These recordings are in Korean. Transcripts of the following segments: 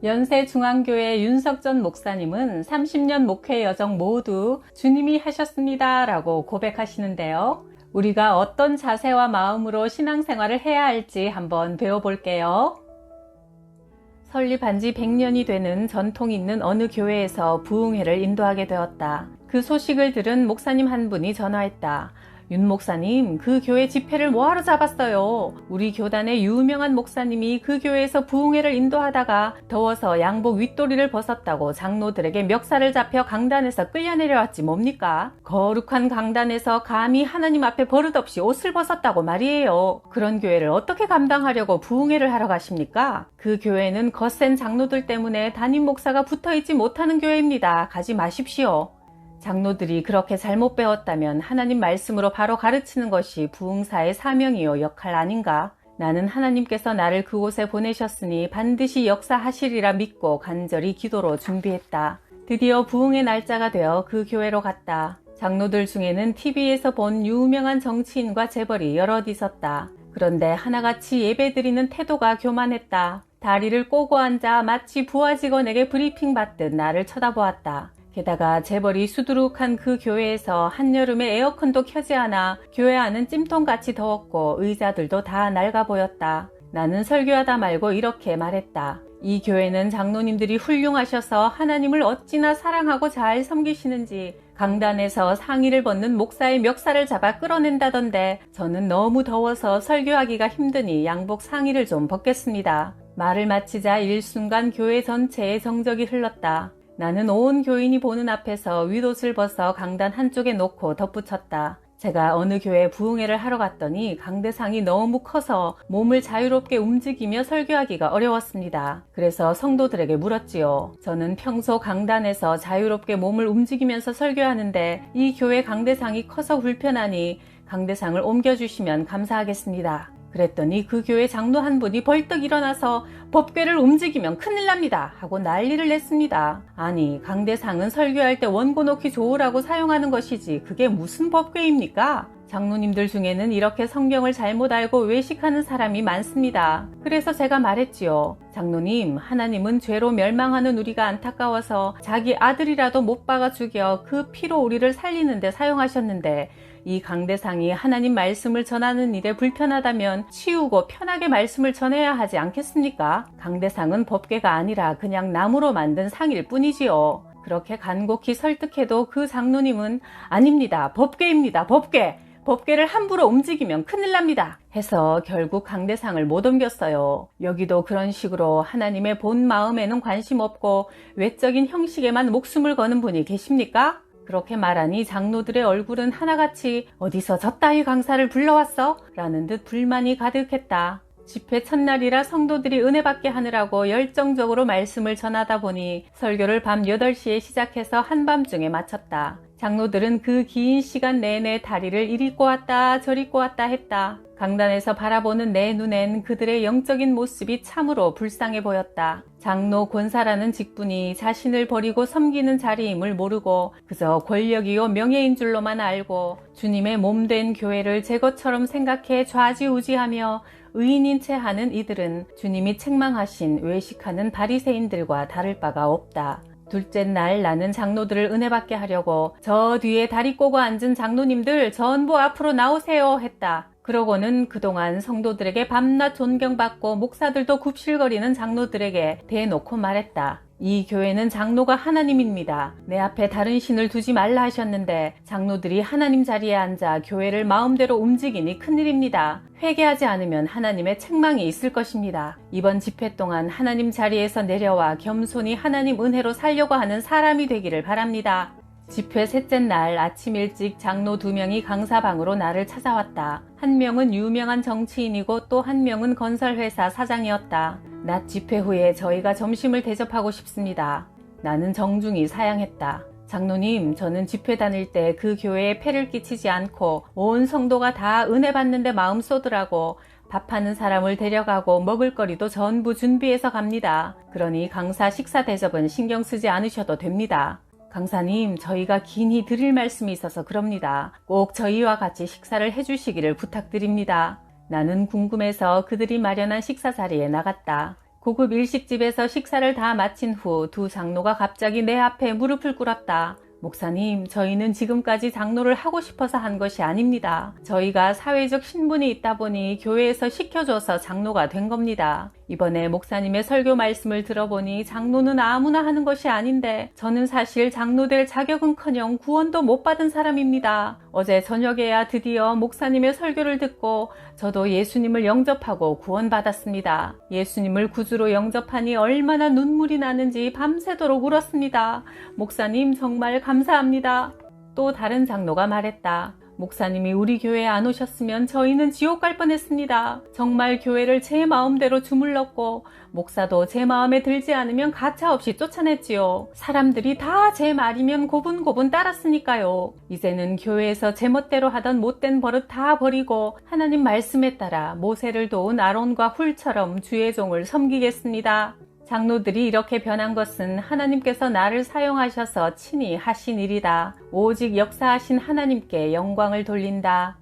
연세중앙교회 윤석전 목사님은 30년 목회 여정 모두 주님이 하셨습니다 라고 고백하시는데요. 우리가 어떤 자세와 마음으로 신앙생활을 해야 할지 한번 배워볼게요. 설립한 지 100년이 되는 전통 있는 어느 교회에서 부흥회를 인도하게 되었다. 그 소식을 들은 목사님 한 분이 전화했다. 윤 목사님, 그 교회 집회를 뭐하러 잡았어요? 우리 교단의 유명한 목사님이 그 교회에서 부흥회를 인도하다가 더워서 양복 윗도리를 벗었다고 장로들에게 멱살을 잡혀 강단에서 끌려내려왔지 뭡니까? 거룩한 강단에서 감히 하나님 앞에 버릇없이 옷을 벗었다고 말이에요. 그런 교회를 어떻게 감당하려고 부흥회를 하러 가십니까? 그 교회는 거센 장로들 때문에 담임 목사가 붙어있지 못하는 교회입니다. 가지 마십시오. 장로들이 그렇게 잘못 배웠다면 하나님 말씀으로 바로 가르치는 것이 부흥사의 사명이요 역할 아닌가? 나는 하나님께서 나를 그곳에 보내셨으니 반드시 역사하시리라 믿고 간절히 기도로 준비했다. 드디어 부흥의 날짜가 되어 그 교회로 갔다. 장로들 중에는 TV에서 본 유명한 정치인과 재벌이 여럿 있었다. 그런데 하나같이 예배드리는 태도가 교만했다. 다리를 꼬고 앉아 마치 부하 직원에게 브리핑 받듯 나를 쳐다보았다. 게다가 재벌이 수두룩한 그 교회에서 한여름에 에어컨도 켜지 않아 교회 안은 찜통같이 더웠고 의자들도 다 낡아 보였다. 나는 설교하다 말고 이렇게 말했다. 이 교회는 장로님들이 훌륭하셔서 하나님을 어찌나 사랑하고 잘 섬기시는지 강단에서 상의를 벗는 목사의 멱살을 잡아 끌어낸다던데 저는 너무 더워서 설교하기가 힘드니 양복 상의를 좀 벗겠습니다. 말을 마치자 일순간 교회 전체에 정적이 흘렀다. 나는 온 교인이 보는 앞에서 윗옷을 벗어 강단 한쪽에 놓고 덧붙였다. 제가 어느 교회 부흥회를 하러 갔더니 강대상이 너무 커서 몸을 자유롭게 움직이며 설교하기가 어려웠습니다. 그래서 성도들에게 물었지요. 저는 평소 강단에서 자유롭게 몸을 움직이면서 설교하는데 이 교회 강대상이 커서 불편하니 강대상을 옮겨주시면 감사하겠습니다. 그랬더니 그 교회 장로 한 분이 벌떡 일어나서 법궤를 움직이면 큰일 납니다 하고 난리를 냈습니다. 아니, 강대상은 설교할 때 원고 놓기 좋으라고 사용하는 것이지 그게 무슨 법궤입니까? 장로님들 중에는 이렇게 성경을 잘못 알고 외식하는 사람이 많습니다. 그래서 제가 말했지요. 장로님, 하나님은 죄로 멸망하는 우리가 안타까워서 자기 아들이라도 못 박아 죽여 그 피로 우리를 살리는 데 사용하셨는데 이 강대상이 하나님 말씀을 전하는 일에 불편하다면 치우고 편하게 말씀을 전해야 하지 않겠습니까? 강대상은 법궤가 아니라 그냥 나무로 만든 상일 뿐이지요. 그렇게 간곡히 설득해도 그 장로님은 아닙니다. 법궤입니다. 법궤. 법궤를 함부로 움직이면 큰일 납니다. 해서 결국 강대상을 못 옮겼어요. 여기도 그런 식으로 하나님의 본 마음에는 관심 없고 외적인 형식에만 목숨을 거는 분이 계십니까? 그렇게 말하니 장로들의 얼굴은 하나같이 어디서 저따위 강사를 불러왔어? 라는 듯 불만이 가득했다. 집회 첫날이라 성도들이 은혜 받게 하느라고 열정적으로 말씀을 전하다 보니 설교를 밤 8시에 시작해서 한밤중에 마쳤다. 장로들은 그 긴 시간 내내 다리를 이리 꼬았다 저리 꼬았다 했다. 강단에서 바라보는 내 눈엔 그들의 영적인 모습이 참으로 불쌍해 보였다. 장로 권사라는 직분이 자신을 버리고 섬기는 자리임을 모르고 그저 권력이요 명예인 줄로만 알고 주님의 몸된 교회를 제 것처럼 생각해 좌지우지하며 의인인 채 하는 이들은 주님이 책망하신 외식하는 바리새인들과 다를 바가 없다. 둘째 날 나는 장로들을 은혜 받게 하려고 저 뒤에 다리 꼬고 앉은 장로님들 전부 앞으로 나오세요 했다. 그러고는 그동안 성도들에게 밤낮 존경받고 목사들도 굽실거리는 장로들에게 대놓고 말했다. 이 교회는 장로가 하나님입니다. 내 앞에 다른 신을 두지 말라 하셨는데 장로들이 하나님 자리에 앉아 교회를 마음대로 움직이니 큰일입니다. 회개하지 않으면 하나님의 책망이 있을 것입니다. 이번 집회 동안 하나님 자리에서 내려와 겸손히 하나님 은혜로 살려고 하는 사람이 되기를 바랍니다. 집회 셋째 날 아침 일찍 장로 2명이 강사방으로 나를 찾아왔다. 한 명은 유명한 정치인이고 또 한 명은 건설회사 사장이었다. 낮 집회 후에 저희가 점심을 대접하고 싶습니다. 나는 정중히 사양했다. 장로님, 저는 집회 다닐 때 그 교회에 폐를 끼치지 않고 온 성도가 다 은혜 받는데 마음 쏟으라고 밥하는 사람을 데려가고 먹을거리도 전부 준비해서 갑니다. 그러니 강사 식사 대접은 신경 쓰지 않으셔도 됩니다. 강사님, 저희가 긴히 드릴 말씀이 있어서 그럽니다. 꼭 저희와 같이 식사를 해주시기를 부탁드립니다. 나는 궁금해서 그들이 마련한 식사 자리에 나갔다. 고급 일식집에서 식사를 다 마친 후 두 장로가 갑자기 내 앞에 무릎을 꿇었다. 목사님, 저희는 지금까지 장로를 하고 싶어서 한 것이 아닙니다. 저희가 사회적 신분이 있다 보니 교회에서 시켜줘서 장로가 된 겁니다. 이번에 목사님의 설교 말씀을 들어보니 장로는 아무나 하는 것이 아닌데 저는 사실 장로 될 자격은커녕 구원도 못 받은 사람입니다. 어제 저녁에야 드디어 목사님의 설교를 듣고 저도 예수님을 영접하고 구원받았습니다. 예수님을 구주로 영접하니 얼마나 눈물이 나는지 밤새도록 울었습니다. 목사님 정말 감사합니다. 또 다른 장로가 말했다. 목사님이 우리 교회에 안 오셨으면 저희는 지옥 갈 뻔했습니다. 정말 교회를 제 마음대로 주물렀고 목사도 제 마음에 들지 않으면 가차없이 쫓아냈지요. 사람들이 다 제 말이면 고분고분 따랐으니까요. 이제는 교회에서 제멋대로 하던 못된 버릇 다 버리고 하나님 말씀에 따라 모세를 도운 아론과 훌처럼 주의 종을 섬기겠습니다. 장로들이 이렇게 변한 것은 하나님께서 나를 사용하셔서 친히 하신 일이다. 오직 역사하신 하나님께 영광을 돌린다.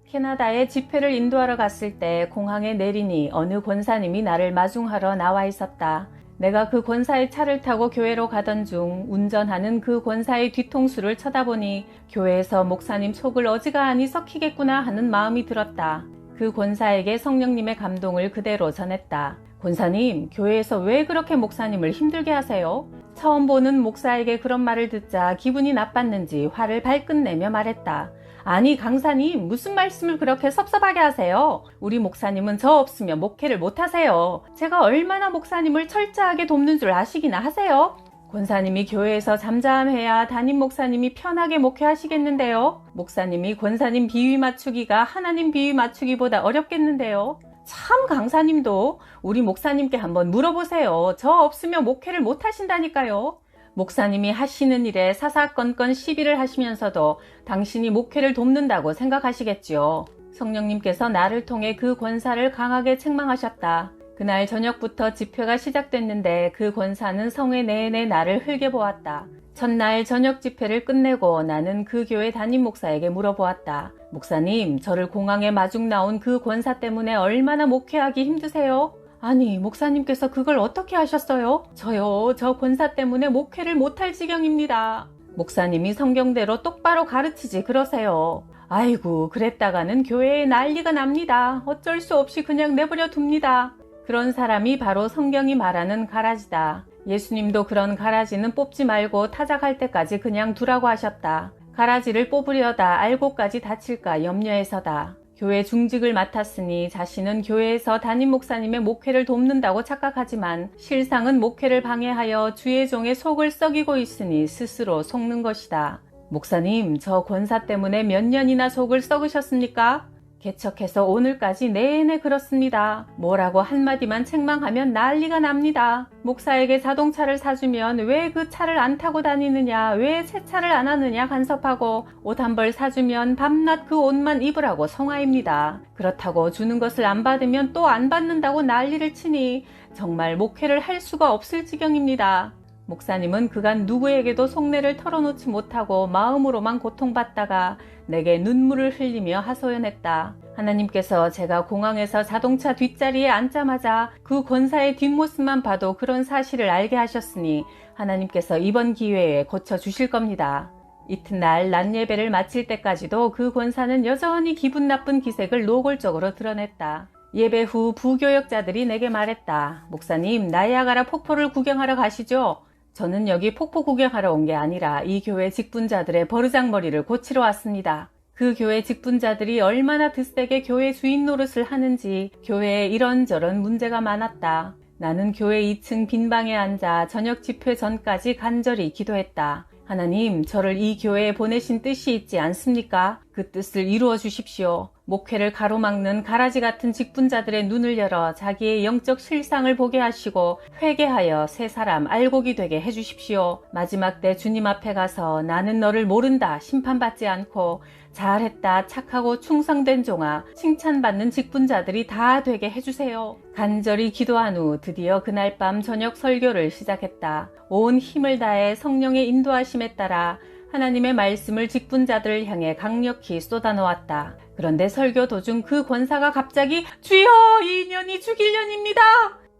캐나다에 집회를 인도하러 갔을 때 공항에 내리니 어느 권사님이 나를 마중하러 나와 있었다. 내가 그 권사의 차를 타고 교회로 가던 중 운전하는 그 권사의 뒤통수를 쳐다보니 교회에서 목사님 속을 어지간히 썩히겠구나 하는 마음이 들었다. 그 권사에게 성령님의 감동을 그대로 전했다. 권사님, 교회에서 왜 그렇게 목사님을 힘들게 하세요? 처음 보는 목사에게 그런 말을 듣자 기분이 나빴는지 화를 발끈 내며 말했다. 아니 강사님, 무슨 말씀을 그렇게 섭섭하게 하세요? 우리 목사님은 저 없으면 목회를 못하세요. 제가 얼마나 목사님을 철저하게 돕는 줄 아시기나 하세요? 권사님이 교회에서 잠잠해야 담임 목사님이 편하게 목회하시겠는데요. 목사님이 권사님 비위 맞추기가 하나님 비위 맞추기보다 어렵겠는데요. 참 강사님도 우리 목사님께 한번 물어보세요. 저 없으면 목회를 못 하신다니까요. 목사님이 하시는 일에 사사건건 시비를 하시면서도 당신이 목회를 돕는다고 생각하시겠지요. 성령님께서 나를 통해 그 권사를 강하게 책망하셨다. 그날 저녁부터 집회가 시작됐는데 그 권사는 성회 내내 나를 흘겨보았다. 첫날 저녁 집회를 끝내고 나는 그 교회 담임 목사에게 물어보았다. 목사님, 저를 공항에 마중 나온 그 권사 때문에 얼마나 목회하기 힘드세요? 아니, 목사님께서 그걸 어떻게 하셨어요? 저 권사 때문에 목회를 못할 지경입니다. 목사님이 성경대로 똑바로 가르치지 그러세요. 아이고, 그랬다가는 교회에 난리가 납니다. 어쩔 수 없이 그냥 내버려 둡니다. 그런 사람이 바로 성경이 말하는 가라지다. 예수님도 그런 가라지는 뽑지 말고 타작할 때까지 그냥 두라고 하셨다. 가라지를 뽑으려다 알고까지 다칠까 염려해서다. 교회 중직을 맡았으니 자신은 교회에서 담임 목사님의 목회를 돕는다고 착각하지만 실상은 목회를 방해하여 주의 종의 속을 썩이고 있으니 스스로 속는 것이다. 목사님, 저 권사 때문에 몇 년이나 속을 썩으셨습니까? 개척해서 오늘까지 내내 그렇습니다. 뭐라고 한마디만 책망하면 난리가 납니다. 목사에게 자동차를 사주면 왜 그 차를 안 타고 다니느냐, 왜 세차를 안 하느냐 간섭하고 옷 한 벌 사주면 밤낮 그 옷만 입으라고 성화입니다. 그렇다고 주는 것을 안 받으면 또 안 받는다고 난리를 치니 정말 목회를 할 수가 없을 지경입니다. 목사님은 그간 누구에게도 속내를 털어놓지 못하고 마음으로만 고통받다가 내게 눈물을 흘리며 하소연했다. 하나님께서 제가 공항에서 자동차 뒷자리에 앉자마자 그 권사의 뒷모습만 봐도 그런 사실을 알게 하셨으니 하나님께서 이번 기회에 고쳐주실 겁니다. 이튿날 낮 예배를 마칠 때까지도 그 권사는 여전히 기분 나쁜 기색을 노골적으로 드러냈다. 예배 후 부교역자들이 내게 말했다. 목사님, 나이아가라 폭포를 구경하러 가시죠? 저는 여기 폭포 구경하러 온 게 아니라 이 교회 직분자들의 버르장머리를 고치러 왔습니다. 그 교회 직분자들이 얼마나 드세게 교회 주인 노릇을 하는지 교회에 이런저런 문제가 많았다. 나는 교회 2층 빈방에 앉아 저녁 집회 전까지 간절히 기도했다. 하나님, 저를 이 교회에 보내신 뜻이 있지 않습니까? 그 뜻을 이루어 주십시오. 목회를 가로막는 가라지 같은 직분자들의 눈을 열어 자기의 영적 실상을 보게 하시고 회개하여 새 사람 알곡이 되게 해주십시오. 마지막 때 주님 앞에 가서 나는 너를 모른다 심판받지 않고 잘했다 착하고 충성된 종아 칭찬받는 직분자들이 다 되게 해주세요. 간절히 기도한 후 드디어 그날 밤 저녁 설교를 시작했다. 온 힘을 다해 성령의 인도하심에 따라 하나님의 말씀을 직분자들을 향해 강력히 쏟아놓았다. 그런데 설교 도중 그 권사가 갑자기 주여, 이 년이 죽일 년입니다.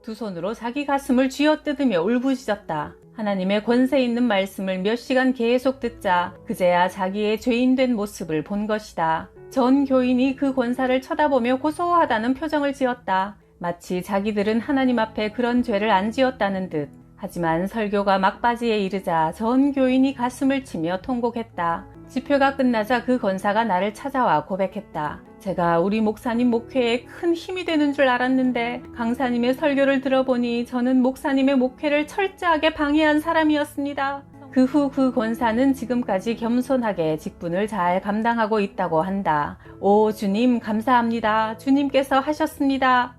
두 손으로 자기 가슴을 쥐어뜯으며 울부짖었다. 하나님의 권세 있는 말씀을 몇 시간 계속 듣자 그제야 자기의 죄인된 모습을 본 것이다. 전 교인이 그 권사를 쳐다보며 고소하다는 표정을 지었다. 마치 자기들은 하나님 앞에 그런 죄를 안 지었다는 듯. 하지만 설교가 막바지에 이르자 전 교인이 가슴을 치며 통곡했다. 집회가 끝나자 그 권사가 나를 찾아와 고백했다. 제가 우리 목사님 목회에 큰 힘이 되는 줄 알았는데 강사님의 설교를 들어보니 저는 목사님의 목회를 철저하게 방해한 사람이었습니다. 그 후 그 권사는 지금까지 겸손하게 직분을 잘 감당하고 있다고 한다. 오 주님 감사합니다. 주님께서 하셨습니다.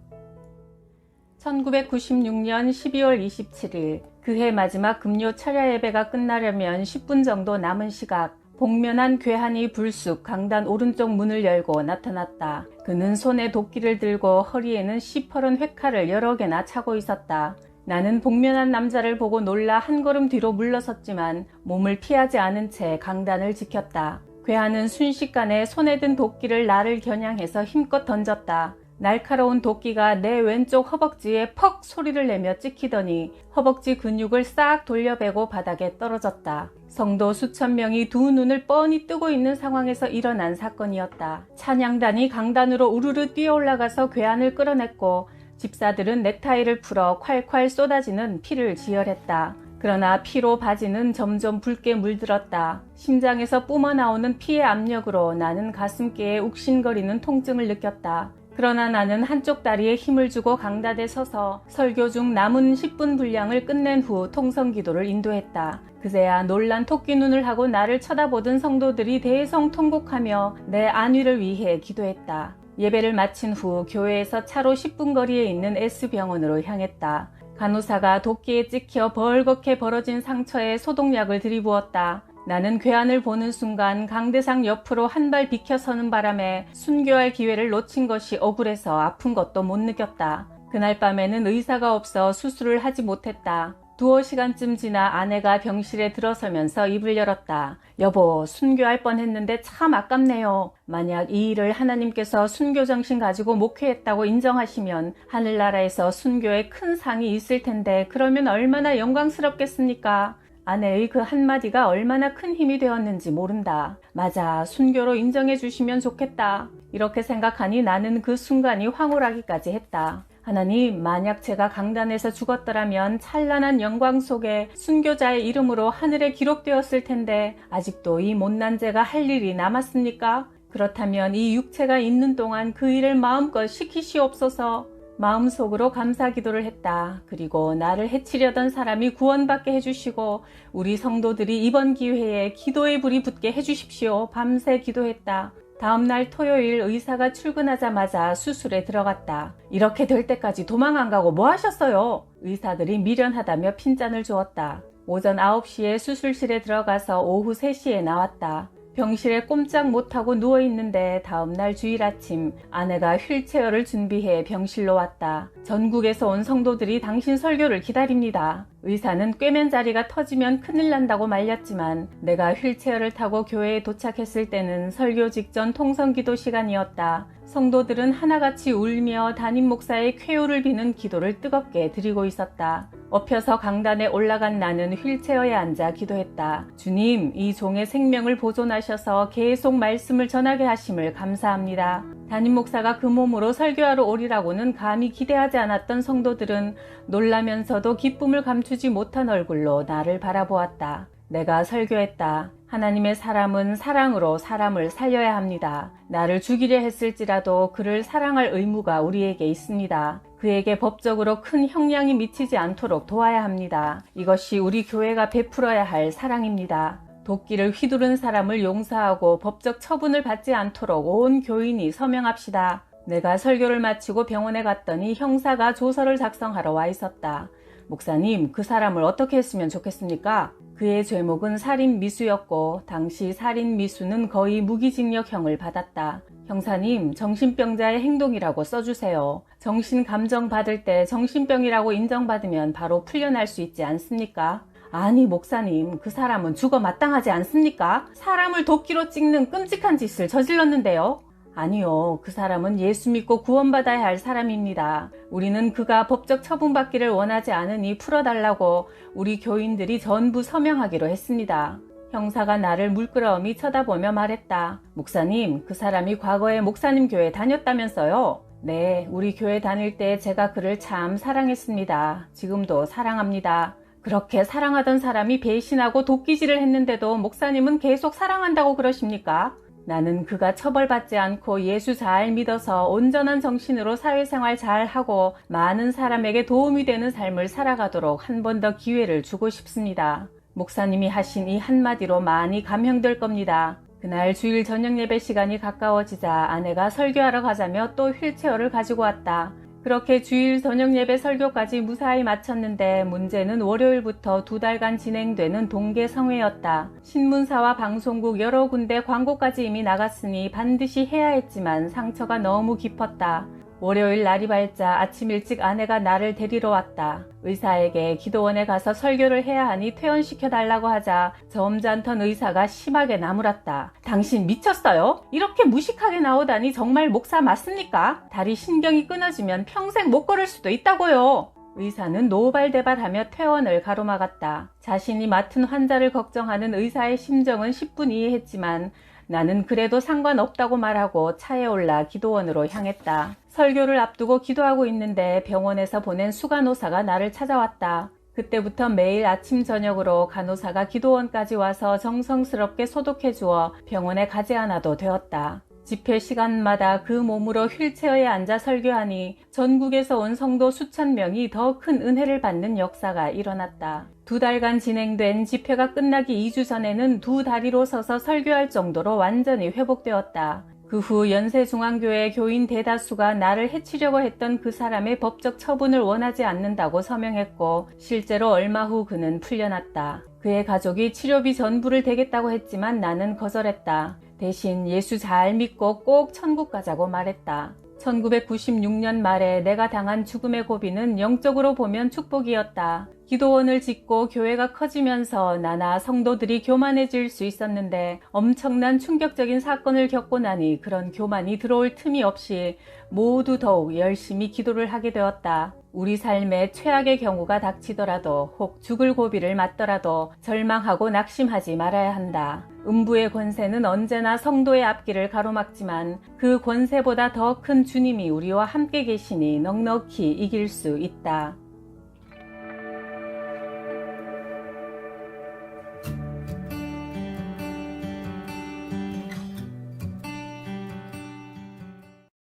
1996년 12월 27일 그해 마지막 금요 철야 예배가 끝나려면 10분 정도 남은 시각 복면한 괴한이 불쑥 강단 오른쪽 문을 열고 나타났다. 그는 손에 도끼를 들고 허리에는 시퍼런 회칼을 여러 개나 차고 있었다. 나는 복면한 남자를 보고 놀라 한 걸음 뒤로 물러섰지만 몸을 피하지 않은 채 강단을 지켰다. 괴한은 순식간에 손에 든 도끼를 나를 겨냥해서 힘껏 던졌다. 날카로운 도끼가 내 왼쪽 허벅지에 퍽 소리를 내며 찍히더니 허벅지 근육을 싹 돌려베고 바닥에 떨어졌다. 성도 수천 명이 두 눈을 뻔히 뜨고 있는 상황에서 일어난 사건이었다. 찬양단이 강단으로 우르르 뛰어올라가서 괴한을 끌어냈고 집사들은 넥타이를 풀어 콸콸 쏟아지는 피를 지혈했다. 그러나 피로 바지는 점점 붉게 물들었다. 심장에서 뿜어나오는 피의 압력으로 나는 가슴께에 욱신거리는 통증을 느꼈다. 그러나 나는 한쪽 다리에 힘을 주고 강단에 서서 설교 중 남은 10분 분량을 끝낸 후 통성기도를 인도했다. 그제야 놀란 토끼 눈을 하고 나를 쳐다보던 성도들이 대성통곡하며 내 안위를 위해 기도했다. 예배를 마친 후 교회에서 차로 10분 거리에 있는 S병원으로 향했다. 간호사가 도끼에 찍혀 벌겋게 벌어진 상처에 소독약을 들이부었다. 나는 괴한을 보는 순간 강대상 옆으로 한 발 비켜서는 바람에 순교할 기회를 놓친 것이 억울해서 아픈 것도 못 느꼈다. 그날 밤에는 의사가 없어 수술을 하지 못했다. 두어 시간쯤 지나 아내가 병실에 들어서면서 입을 열었다. 여보, 순교할 뻔했는데 참 아깝네요. 만약 이 일을 하나님께서 순교 정신 가지고 목회했다고 인정하시면 하늘나라에서 순교에 큰 상이 있을 텐데 그러면 얼마나 영광스럽겠습니까? 아내의 그 한마디가 얼마나 큰 힘이 되었는지 모른다. 맞아, 순교로 인정해 주시면 좋겠다. 이렇게 생각하니 나는 그 순간이 황홀하기까지 했다. 하나님, 만약 제가 강단에서 죽었더라면 찬란한 영광 속에 순교자의 이름으로 하늘에 기록되었을 텐데 아직도 이 못난 죄가 할 일이 남았습니까? 그렇다면 이 육체가 있는 동안 그 일을 마음껏 시키시옵소서. 마음속으로 감사 기도를 했다. 그리고 나를 해치려던 사람이 구원받게 해주시고 우리 성도들이 이번 기회에 기도의 불이 붙게 해주십시오. 밤새 기도했다. 다음날 토요일 의사가 출근하자마자 수술에 들어갔다. 이렇게 될 때까지 도망 안 가고 뭐 하셨어요? 의사들이 미련하다며 핀잔을 주었다. 오전 9시에 수술실에 들어가서 오후 3시에 나왔다. 병실에 꼼짝 못하고 누워있는데 다음날 주일 아침 아내가 휠체어를 준비해 병실로 왔다. 전국에서 온 성도들이 당신 설교를 기다립니다. 의사는 꿰맨 자리가 터지면 큰일 난다고 말렸지만 내가 휠체어를 타고 교회에 도착했을 때는 설교 직전 통성기도 시간이었다. 성도들은 하나같이 울며 담임 목사의 쾌유를 비는 기도를 뜨겁게 드리고 있었다. 엎혀서 강단에 올라간 나는 휠체어에 앉아 기도했다. 주님, 이 종의 생명을 보존하셔서 계속 말씀을 전하게 하심을 감사합니다. 담임 목사가 그 몸으로 설교하러 오리라고는 감히 기대하지 않았던 성도들은 놀라면서도 기쁨을 감추지 못한 얼굴로 나를 바라보았다. 내가 설교했다. 하나님의 사람은 사랑으로 사람을 살려야 합니다. 나를 죽이려 했을지라도 그를 사랑할 의무가 우리에게 있습니다. 그에게 법적으로 큰 형량이 미치지 않도록 도와야 합니다. 이것이 우리 교회가 베풀어야 할 사랑입니다. 도끼를 휘두른 사람을 용서하고 법적 처분을 받지 않도록 온 교인이 서명합시다. 내가 설교를 마치고 병원에 갔더니 형사가 조서를 작성하러 와 있었다. 목사님, 그 사람을 어떻게 했으면 좋겠습니까? 그의 죄목은 살인 미수였고 당시 살인 미수는 거의 무기징역형을 받았다. 형사님, 정신병자의 행동이라고 써주세요. 정신감정 받을 때 정신병이라고 인정받으면 바로 풀려날 수 있지 않습니까? 아니 목사님, 그 사람은 죽어 마땅하지 않습니까? 사람을 도끼로 찍는 끔찍한 짓을 저질렀는데요. 아니요, 그 사람은 예수 믿고 구원받아야 할 사람입니다. 우리는 그가 법적 처분받기를 원하지 않으니 풀어달라고 우리 교인들이 전부 서명하기로 했습니다. 형사가 나를 물끄러미 쳐다보며 말했다. 목사님, 그 사람이 과거에 목사님 교회 다녔다면서요? 네, 우리 교회 다닐 때 제가 그를 참 사랑했습니다. 지금도 사랑합니다. 그렇게 사랑하던 사람이 배신하고 도끼질을 했는데도 목사님은 계속 사랑한다고 그러십니까? 나는 그가 처벌받지 않고 예수 잘 믿어서 온전한 정신으로 사회생활 잘 하고 많은 사람에게 도움이 되는 삶을 살아가도록 한 번 더 기회를 주고 싶습니다. 목사님이 하신 이 한마디로 많이 감형될 겁니다. 그날 주일 저녁 예배 시간이 가까워지자 아내가 설교하러 가자며 또 휠체어를 가지고 왔다. 그렇게 주일 저녁 예배 설교까지 무사히 마쳤는데 문제는 월요일부터 2달간 진행되는 동계 성회였다. 신문사와 방송국 여러 군데 광고까지 이미 나갔으니 반드시 해야 했지만 상처가 너무 깊었다. 월요일 날이 밝자 아침 일찍 아내가 나를 데리러 왔다. 의사에게 기도원에 가서 설교를 해야 하니 퇴원시켜달라고 하자 점잖던 의사가 심하게 나무랐다. 당신 미쳤어요? 이렇게 무식하게 나오다니 정말 목사 맞습니까? 다리 신경이 끊어지면 평생 못 걸을 수도 있다고요. 의사는 노발대발하며 퇴원을 가로막았다. 자신이 맡은 환자를 걱정하는 의사의 심정은 10분 이해했지만 나는 그래도 상관없다고 말하고 차에 올라 기도원으로 향했다. 설교를 앞두고 기도하고 있는데 병원에서 보낸 수간호사가 나를 찾아왔다. 그때부터 매일 아침 저녁으로 간호사가 기도원까지 와서 정성스럽게 소독해 주어 병원에 가지 않아도 되었다. 집회 시간마다 그 몸으로 휠체어에 앉아 설교하니 전국에서 온 성도 수천 명이 더 큰 은혜를 받는 역사가 일어났다. 2달간 진행된 집회가 끝나기 2주 전에는 2다리로 서서 설교할 정도로 완전히 회복되었다. 그 후 연세중앙교회 교인 대다수가 나를 해치려고 했던 그 사람의 법적 처분을 원하지 않는다고 서명했고 실제로 얼마 후 그는 풀려났다. 그의 가족이 치료비 전부를 대겠다고 했지만 나는 거절했다. 대신 예수 잘 믿고 꼭 천국 가자고 말했다. 1996년 말에 내가 당한 죽음의 고비는 영적으로 보면 축복이었다. 기도원을 짓고 교회가 커지면서 나나 성도들이 교만해질 수 있었는데 엄청난 충격적인 사건을 겪고 나니 그런 교만이 들어올 틈이 없이 모두 더욱 열심히 기도를 하게 되었다. 우리 삶에 최악의 경우가 닥치더라도 혹 죽을 고비를 맞더라도 절망하고 낙심하지 말아야 한다. 음부의 권세는 언제나 성도의 앞길을 가로막지만 그 권세보다 더 큰 주님이 우리와 함께 계시니 넉넉히 이길 수 있다.